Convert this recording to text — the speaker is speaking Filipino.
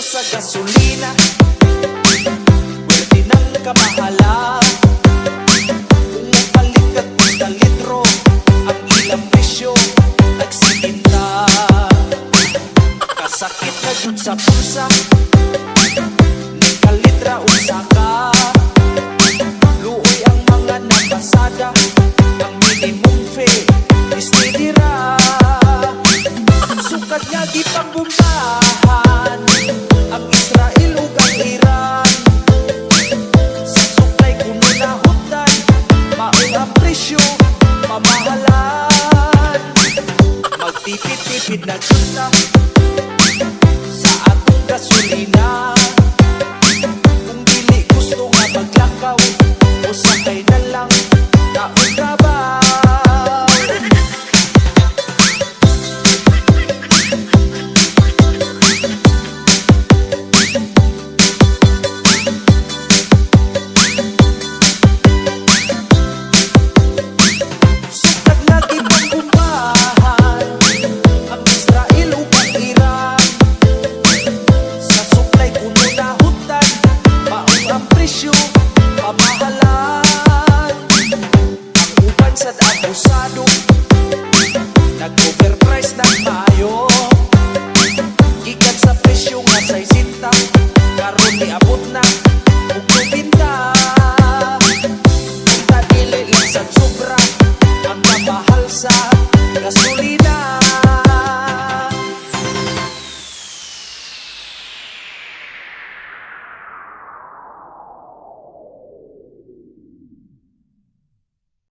sa gasolina, pwede nang kamahala. Kung mapalit ka sa litro, ang ilang presyo nagsitinda. Kasakit na dun sa pulsa, ni kalitra usaka. Luoy ang mga nabasada, ang minimum fee istidira. Sukat nga gipambumbahan ang Israel ug ang Iran. Sa supply kuno nahutan, maong ang presyo pamahalan. Magtipid-tipid na junta sa atong gasolina. Kung dili gusto nga maglakaw, o sakay na lang taong trabaho. Sukat nga gipambumbahan ang Israel ug ang Iran. Sa supply kuno nahutan, maong ang presyo pamahalan. Ang uban sad abusado, nag-overprice ng maayo. Gikan sa presyo nga 60, karon niabot na